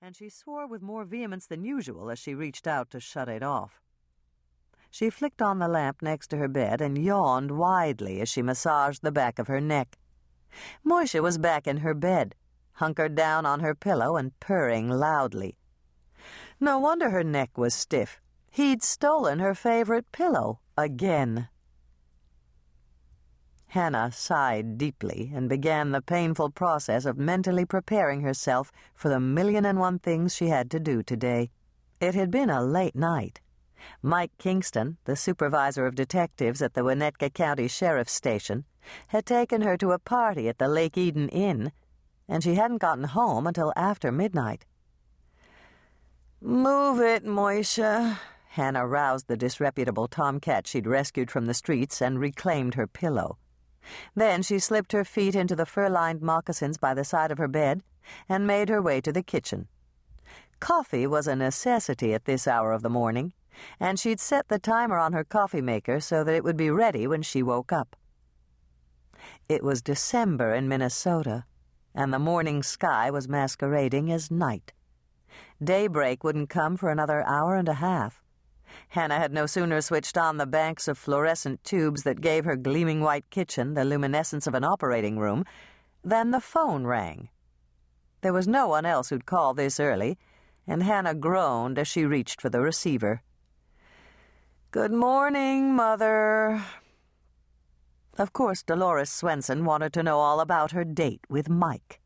and she swore with more vehemence than usual as she reached out to shut it off. She flicked on the lamp next to her bed and yawned widely as she massaged the back of her neck. Moisha was back in her bed, hunkered down on her pillow and purring loudly. No wonder her neck was stiff. He'd stolen her favorite pillow again. Hannah sighed deeply and began the painful process of mentally preparing herself for the 1,000,001 things she had to do today. It had been a late night. Mike Kingston, the supervisor of detectives at the Winnetka County Sheriff's Station, had taken her to a party at the Lake Eden Inn, and she hadn't gotten home until after midnight. "Move it, Moisha." Hannah roused the disreputable tomcat she'd rescued from the streets and reclaimed her pillow. Then she slipped her feet into the fur-lined moccasins by the side of her bed and made her way to the kitchen. Coffee was a necessity at this hour of the morning, and she'd set the timer on her coffee maker so that it would be ready when she woke up. It was December in Minnesota, and the morning sky was masquerading as night. Daybreak wouldn't come for another hour and a half. Hannah had no sooner switched on the banks of fluorescent tubes that gave her gleaming white kitchen the luminescence of an operating room than the phone rang. There was no one else who'd call this early, and Hannah groaned as she reached for the receiver. "Good morning, Mother." Of course, Dolores Swensen wanted to know all about her date with Mike.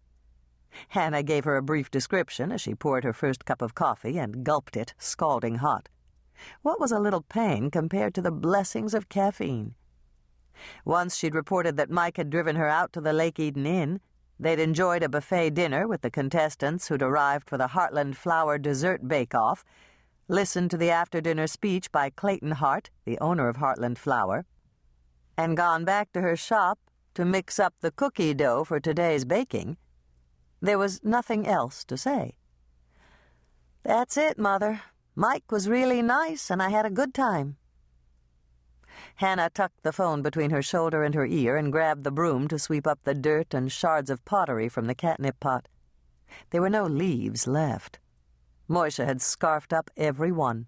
Hannah gave her a brief description as she poured her first cup of coffee and gulped it, scalding hot. What was a little pain compared to the blessings of caffeine? Once she'd reported that Mike had driven her out to the Lake Eden Inn. They'd enjoyed a buffet dinner with the contestants who'd arrived for the Hartland Flour dessert bake-off, listened to the after-dinner speech by Clayton Hart, the owner of Hartland Flour, and gone back to her shop to mix up the cookie dough for today's baking. There was nothing else to say. "That's it, Mother. Mike was really nice, and I had a good time." Hannah tucked the phone between her shoulder and her ear and grabbed the broom to sweep up the dirt and shards of pottery from the catnip pot. There were no leaves left. Moisha had scarfed up every one.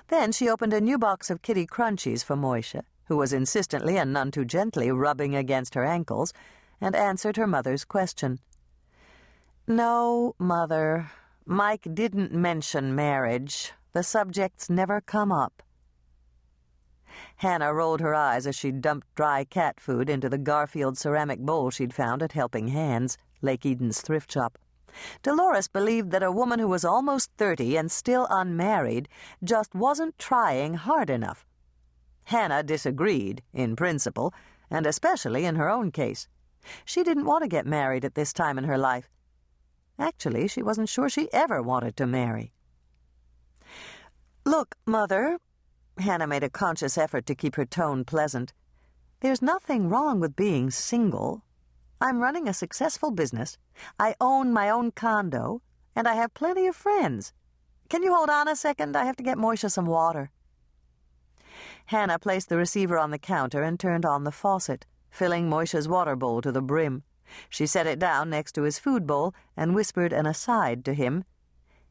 Then she opened a new box of kitty crunchies for Moisha, who was insistently and none too gently rubbing against her ankles, and answered her mother's question. "No, Mother. Mike didn't mention marriage. The subject's never come up." Hannah rolled her eyes as she dumped dry cat food into the Garfield ceramic bowl she'd found at Helping Hands, Lake Eden's thrift shop. Dolores believed that a woman who was almost 30 and still unmarried just wasn't trying hard enough. Hannah disagreed, in principle, and especially in her own case. She didn't want to get married at this time in her life. Actually, she wasn't sure she ever wanted to marry. "Look, Mother," Hannah made a conscious effort to keep her tone pleasant, "there's nothing wrong with being single. I'm running a successful business. I own my own condo, and I have plenty of friends. Can you hold on a second? I have to get Moisha some water." Hannah placed the receiver on the counter and turned on the faucet, filling Moisha's water bowl to the brim. She set it down next to his food bowl and whispered an aside to him.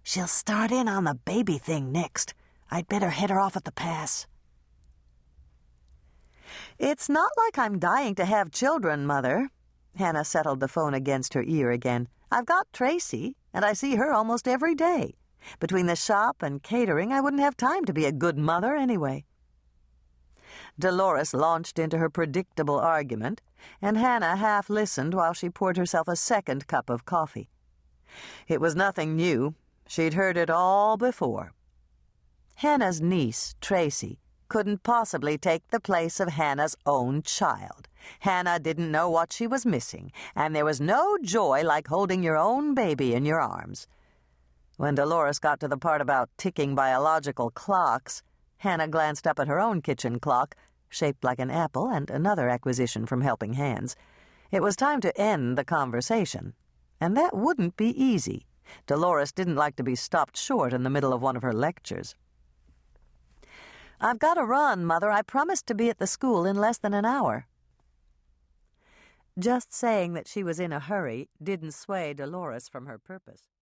"She'll start in on the baby thing next. I'd better head her off at the pass." "It's not like I'm dying to have children, Mother." Hannah settled the phone against her ear again. "I've got Tracy, and I see her almost every day. Between the shop and catering, I wouldn't have time to be a good mother anyway." Dolores launched into her predictable argument, and Hannah half listened while she poured herself a second cup of coffee. It was nothing new. She'd heard it all before. Hannah's niece, Tracy, couldn't possibly take the place of Hannah's own child. Hannah didn't know what she was missing, and there was no joy like holding your own baby in your arms. When Dolores got to the part about ticking biological clocks, Hannah glanced up at her own kitchen clock, shaped like an apple and another acquisition from Helping Hands. It was time to end the conversation, and that wouldn't be easy. Dolores didn't like to be stopped short in the middle of one of her lectures. "I've got to run, Mother. I promised to be at the school in less than an hour." Just saying that she was in a hurry didn't sway Dolores from her purpose.